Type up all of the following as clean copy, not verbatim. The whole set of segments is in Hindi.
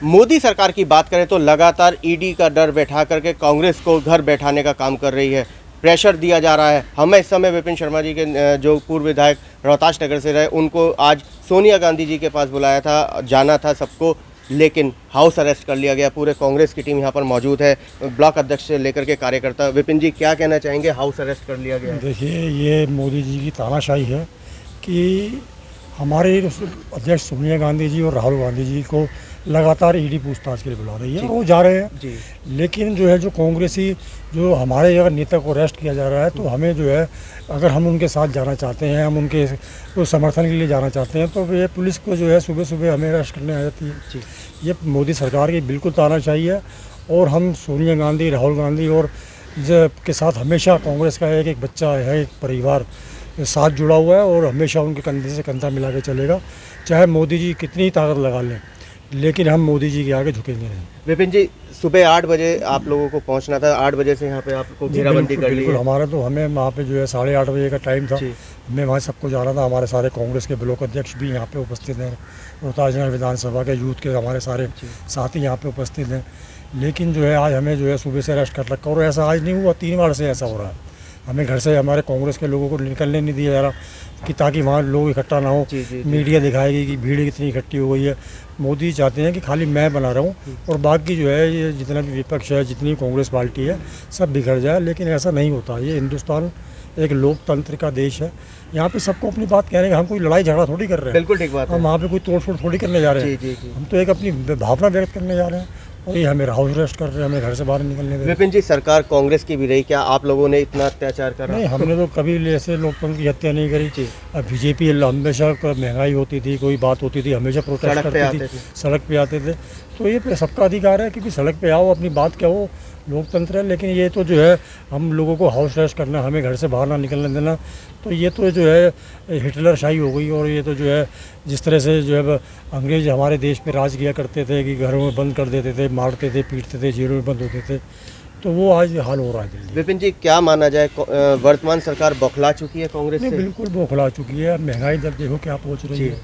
मोदी सरकार की बात करें तो लगातार ईडी का डर बैठा करके कांग्रेस को घर बैठाने का काम कर रही है, प्रेशर दिया जा रहा है। हमें इस समय विपिन शर्मा जी के जो पूर्व विधायक रोहतास नगर से रहे, उनको आज सोनिया गांधी जी के पास बुलाया था, जाना था सबको, लेकिन हाउस अरेस्ट कर लिया गया। पूरे कांग्रेस की टीम यहाँ पर मौजूद है, ब्लॉक अध्यक्ष से लेकर के कार्यकर्ता। विपिन जी क्या कहना चाहेंगे, हाउस अरेस्ट कर लिया गया है? देखिए, ये मोदी जी की तानाशाही है कि हमारे अध्यक्ष सोनिया गांधी जी और राहुल गांधी जी को लगातार ईडी पूछताछ के लिए बुला रही है, वो जा रहे हैं जी। लेकिन जो है, जो कांग्रेसी जो हमारे अगर नेता को अरेस्ट किया जा रहा है, तो हमें जो है, अगर हम उनके साथ जाना चाहते हैं, हम उनके समर्थन के लिए जाना चाहते हैं, तो ये पुलिस को जो है सुबह सुबह हमें अरेस्ट करने आ जाती है जी। ये मोदी सरकार की बिल्कुल तानाशाही है। और हम सोनिया गांधी, राहुल गांधी और के साथ हमेशा कांग्रेस का एक बच्चा है, एक परिवार साथ जुड़ा हुआ है और हमेशा उनके कंधे से कंधा मिला के चलेगा, चाहे मोदी जी कितनी ताकत लगा लें, लेकिन हम मोदी जी के आगे झुकेंगे नहीं। विपिन जी, सुबह 8 बजे आप लोगों को पहुंचना था, 8 बजे से यहाँ पे आपको घेराबंदी कर ली है। बिल्कुल, हमारा तो हमें वहाँ पे जो है 8:30 बजे का टाइम था, हमें वहाँ सबको जाना था। हमारे सारे कांग्रेस के ब्लॉक अध्यक्ष भी यहाँ पे उपस्थित हैं, रोहतास नगर विधानसभा के यूथ के हमारे सारे साथी यहाँ पे उपस्थित हैं। लेकिन जो है, आज हमें जो है सुबह से अरेस्ट कर रखा, और ऐसा आज नहीं हुआ, 3 बार से ऐसा हो रहा है। हमें घर से हमारे कांग्रेस के लोगों को निकलने नहीं दिया जा रहा कि ताकि वहाँ लोग इकट्ठा ना हो। मीडिया दिखाएगी कि भीड़ कितनी इकट्ठी हो गई है। मोदी चाहते हैं कि खाली मैं बना रहा हूँ और बाकी जो है, ये जितना भी विपक्ष है, जितनी कांग्रेस पार्टी है, सब बिगड़ जाए। लेकिन ऐसा नहीं होता। ये हिंदुस्तान एक लोकतंत्र का देश है, यहाँ पे सबको अपनी बात कहने का, हम कोई लड़ाई झगड़ा थोड़ी कर रहे हैं। बिल्कुल ठीक बात है। हम वहाँ पे कोई तोड़फोड़ थोड़ी करने जा रहे हैं, हम तो एक अपनी भावना व्यक्त करने जा रहे हैं। और ये हमें हाउस अरेस्ट कर रहे हैं, हमें घर से बाहर निकलने दे। विपिन जी, सरकार कांग्रेस की भी रही, क्या आप लोगों ने इतना अत्याचार करा? नहीं, हमने तो कभी ऐसे लोकतंत्र की हत्या नहीं करी। बीजेपी हमेशा महंगाई होती थी, कोई बात होती थी, हमेशा प्रोटेस्ट करती थी, सड़क पे आते थे। तो ये सबका अधिकार है, क्योंकि सड़क पे आओ, अपनी बात कहो, लोकतंत्र है। लेकिन ये तो जो है, हम लोगों को हाउस अरेस्ट करना, हमें घर से बाहर ना निकलने देना, तो ये तो जो है हिटलर शाही हो गई। और ये तो जो है, जिस तरह से जो है अंग्रेज हमारे देश में राज किया करते थे कि घरों में बंद कर देते थे, मारते थे, पीटते थे, जेलों में बंद होते थे, तो वो आज हाल हो रहा है दिल्ली। विपिन जी, क्या माना जाए, वर्तमान सरकार बौखला चुकी है कांग्रेस से? बिल्कुल बौखला चुकी है। महंगाई दर देखो क्या पहुँच रही है,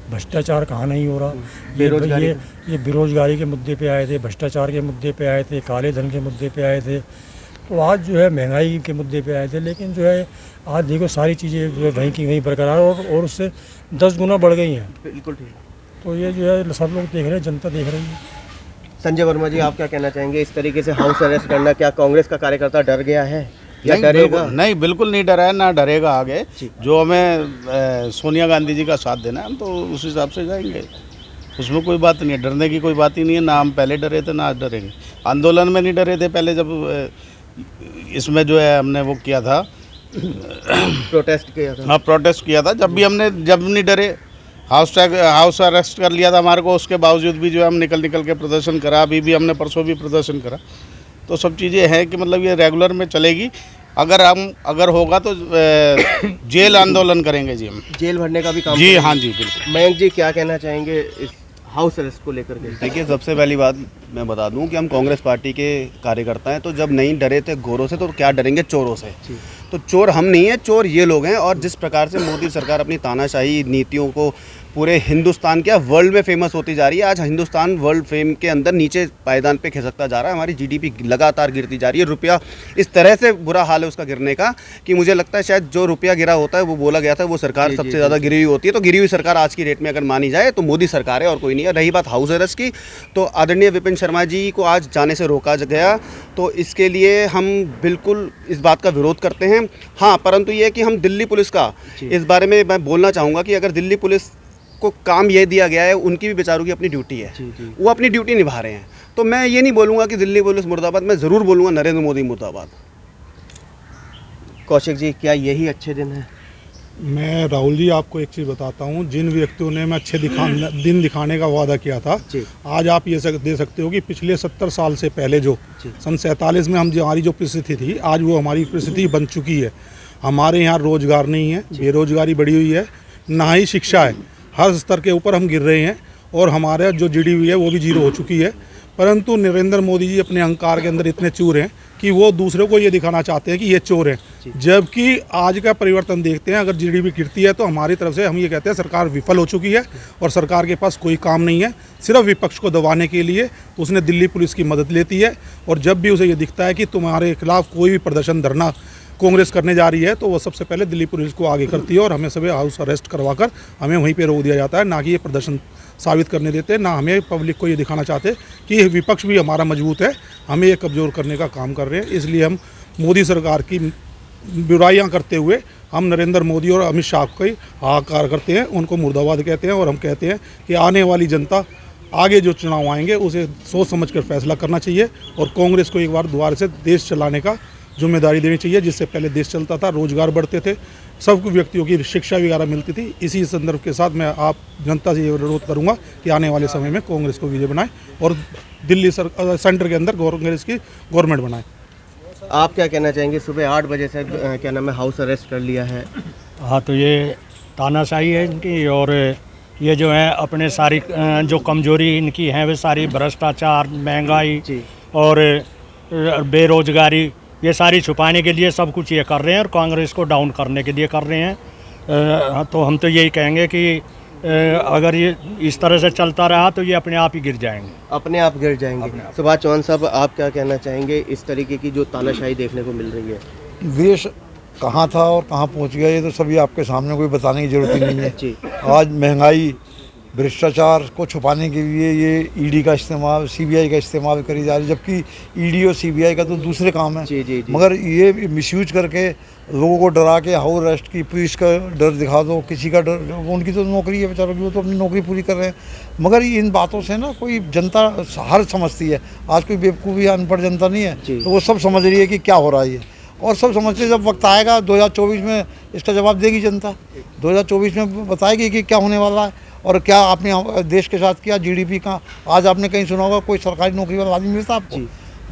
भ्रष्टाचार कहाँ नहीं हो रहा। ये बेरोजगारी के मुद्दे पे आए थे, भ्रष्टाचार के मुद्दे पे आए थे, काले धन के मुद्दे पे आए थे, तो आज जो है महंगाई के मुद्दे पे आए थे। लेकिन जो है, आज देखो सारी चीज़ें जो है वहीं की वहीं बरकरार और उससे 10 गुना बढ़ गई हैं। बिल्कुल ठीक। तो ये जो है, सब लोग देख रहे हैं, जनता देख रही है। संजय वर्मा जी, आप क्या कहना चाहेंगे, इस तरीके से हाउस अरेस्ट करना, क्या कांग्रेस का कार्यकर्ता डर गया है या डरेगा? नहीं, बिल्कुल नहीं डरा है, ना डरेगा। आगे जो हमें सोनिया गांधी जी का साथ देना है, हम तो उस हिसाब से जाएंगे, उसमें कोई बात नहीं है, डरने की कोई बात ही नहीं है। ना हम पहले डरे थे, ना आज डरेंगे। आंदोलन में नहीं डरे थे पहले, जब इसमें जो है हमने वो किया था, प्रोटेस्ट किया था। हाँ, प्रोटेस्ट किया था, जब नहीं डरे। हाउस अरेस्ट कर लिया था हमारे को, उसके बावजूद भी जो है हम निकल के प्रदर्शन करा। अभी भी हमने परसों भी प्रदर्शन करा। तो सब चीज़ें हैं कि मतलब ये रेगुलर में चलेगी। अगर होगा तो जेल आंदोलन करेंगे जी, हम जेल भरने का भी काम जी। हाँ जी, बिल्कुल। मयंक जी, क्या कहना चाहेंगे इस हाउस अरेस्ट को लेकर के? देखिए, सबसे पहली बात मैं बता दूं कि हम कांग्रेस पार्टी के कार्यकर्ता हैं, तो जब नहीं डरे थे गोरों से, तो क्या डरेंगे चोरों से? तो चोर हम नहीं हैं, चोर ये लोग हैं। और जिस प्रकार से मोदी सरकार अपनी तानाशाही नीतियों को पूरे हिंदुस्तान क्या वर्ल्ड में फेमस होती जा रही है, आज हिंदुस्तान वर्ल्ड फेम के अंदर नीचे पायदान पे खिसकता जा रहा है। हमारी जीडीपी लगातार गिरती जा रही है। रुपया इस तरह से बुरा हाल है उसका गिरने का कि मुझे लगता है शायद जो रुपया गिरा होता है, वो बोला गया था वो सरकार सबसे ज़्यादा गिरी हुई होती है। तो गिरी हुई सरकार आज की रेट में अगर मानी जाए तो मोदी सरकार है और कोई नहीं है। रही बात हाउस अरेस्ट की, तो आदरणीय विपिन शर्मा जी को आज जाने से रोका गया, तो इसके लिए हम बिल्कुल इस बात का विरोध करते हैं। हाँ, परंतु ये कि हम दिल्ली पुलिस का इस बारे में मैं बोलना चाहूँगा कि अगर दिल्ली पुलिस को काम ये दिया गया है, उनकी भी बेचारों की अपनी ड्यूटी है, वो अपनी ड्यूटी निभा रहे हैं। तो मैं ये नहीं बोलूँगा कि दिल्ली पुलिस मुर्दाबाद, मैं ज़रूर बोलूँगा नरेंद्र मोदी मुर्दाबाद। कौशिक जी, क्या यही अच्छे दिन है? मैं राहुल जी आपको एक चीज़ बताता हूँ, जिन व्यक्तियों ने मैं अच्छे दिन दिखाने का वादा किया था, आज आप ये दे सकते हो कि पिछले 70 साल से पहले जो सन 47 में हमारी जो परिस्थिति थी, आज वो हमारी परिस्थिति बन चुकी है। हमारे यहाँ रोजगार नहीं है, बेरोजगारी बढ़ी हुई है, ना ही शिक्षा है। हर स्तर के ऊपर हम गिर रहे हैं और हमारा जो जीडीपी है वो भी जीरो हो चुकी है। परंतु नरेंद्र मोदी जी अपने अहंकार के अंदर इतने चूर हैं कि वो दूसरों को ये दिखाना चाहते हैं कि ये चोर हैं, जबकि आज का परिवर्तन देखते हैं। अगर जीडीपी गिरती है तो हमारी तरफ से हम ये कहते हैं सरकार विफल हो चुकी है और सरकार के पास कोई काम नहीं है। सिर्फ विपक्ष को दबाने के लिए उसने दिल्ली पुलिस की मदद लेती है, और जब भी उसे ये दिखता है कि तुम्हारे खिलाफ कोई भी प्रदर्शन धरना कांग्रेस करने जा रही है तो वो सबसे पहले दिल्ली पुलिस को आगे करती है और हमें सभी हाउस अरेस्ट करवाकर हमें वहीं पे रोक दिया जाता है। ना कि ये प्रदर्शन साबित करने देते, ना हमें पब्लिक को ये दिखाना चाहते कि विपक्ष भी हमारा मजबूत है, हमें ये कमज़ोर करने का काम कर रहे हैं। इसलिए हम मोदी सरकार की बुराइयां करते हुए हम नरेंद्र मोदी और अमित शाह को हाहाकार करते हैं, उनको मुर्दाबाद कहते हैं, और हम कहते हैं कि आने वाली जनता आगे जो चुनाव आएंगे उसे सोच समझ कर फैसला करना चाहिए और कांग्रेस को एक बार दोबारा से देश चलाने का जिम्मेदारी देनी चाहिए। जिससे पहले देश चलता था, रोजगार बढ़ते थे, सब व्यक्तियों की शिक्षा वगैरह मिलती थी। इसी संदर्भ के साथ मैं आप जनता से ये अनुरोध करूंगा कि आने वाले समय में कांग्रेस को विजय बनाए और दिल्ली सेंटर के अंदर कांग्रेस की गवर्नमेंट बनाए। आप क्या कहना चाहेंगे? सुबह 8 बजे से क्या नाम है हाउस अरेस्ट कर लिया है। हाँ, तो ये तानाशाही है इनकी, और ये जो है अपने सारी जो कमजोरी इनकी है वे सारी भ्रष्टाचार, महंगाई और बेरोजगारी, ये सारी छुपाने के लिए सब कुछ ये कर रहे हैं और कांग्रेस को डाउन करने के लिए कर रहे हैं। तो हम तो यही कहेंगे कि अगर ये इस तरह से चलता रहा तो ये अपने आप ही गिर जाएंगे, अपने आप गिर जाएंगे। सुभाष चौहान साहब, आप क्या कहना चाहेंगे इस तरीके की जो तानाशाही देखने को मिल रही है? देश कहाँ था और कहाँ पहुँच गया ये तो सभी आपके सामने, कोई बताने की जरूरत ही नहीं है। आज महंगाई, भ्रष्टाचार को छुपाने के लिए ये ईडी का इस्तेमाल, सीबीआई का इस्तेमाल करी जा रही है, जबकि ईडी और सीबीआई का तो दूसरे काम है। जी। मगर ये मिसयूज करके लोगों को डरा के हाउस अरेस्ट की, पुलिस का डर दिखा दो, किसी का डर, उनकी तो नौकरी है बेचारों की, वो तो अपनी नौकरी पूरी कर रहे हैं। मगर इन बातों से ना कोई जनता हर समझती है, आज कोई बेवकूफ़ या अनपढ़ जनता नहीं है, तो वो सब समझ रही है कि क्या हो रहा है ये, और सब समझते जब वक्त आएगा 2024 में इसका जवाब देगी जनता। 2024 में बताएगी कि क्या होने वाला है और क्या आपने देश के साथ किया। जीडीपी का आज आपने कहीं सुना होगा कोई सरकारी नौकरी वाला आदमी मिलता आपको?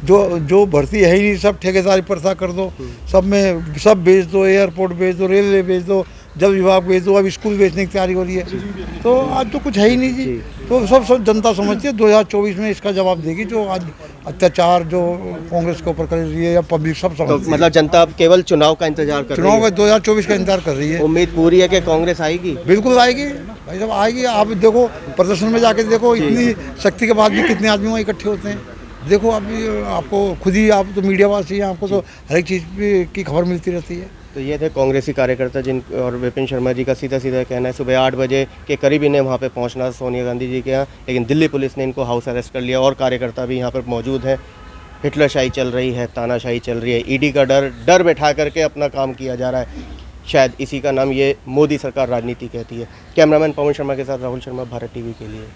जो भर्ती है ही नहीं, सब ठेकेदारी प्रथा कर दो, सब में सब बेच दो, एयरपोर्ट बेच दो, रेलवे बेच दो, जल विभाग बेच दो, अब स्कूल बेचने की तैयारी हो रही है। तो आज तो कुछ है ही नहीं जी। तो सब जनता समझती है 2024 में इसका जवाब देगी, जो आज अत्याचार जो कांग्रेस के ऊपर कर रही है या पब्लिक सब समझती है। तो मतलब जनता अब केवल चुनाव का इंतजार कर रही है। चुनाव 2024 का इंतजार कर रही है। उम्मीद पूरी है कि कांग्रेस आएगी। बिल्कुल आएगी भाई, जब आएगी। आप देखो प्रदर्शन में जाके देखो, इतनी शक्ति के बाद भी कितने आदमी वहाँ इकट्ठे होते हैं। देखो अभी आपको खुद ही, आप तो मीडिया वासी हैं, आपको तो हर एक चीज़ की खबर मिलती रहती है। तो ये थे कांग्रेसी कार्यकर्ता जिन, और विपिन शर्मा जी का सीधा कहना है सुबह 8 बजे के करीब इन्हें वहाँ पे पहुँचना सोनिया गांधी जी के यहाँ, लेकिन दिल्ली पुलिस ने इनको हाउस अरेस्ट कर लिया और कार्यकर्ता भी यहाँ पर मौजूद हैं। हिटलरशाही चल रही है, तानाशाही चल रही है, ईडी का डर बैठा करके अपना काम किया जा रहा है। शायद इसी का नाम ये मोदी सरकार राजनीति कहती है। कैमरामैन पवन शर्मा के साथ राहुल शर्मा, भारत टीवी के लिए।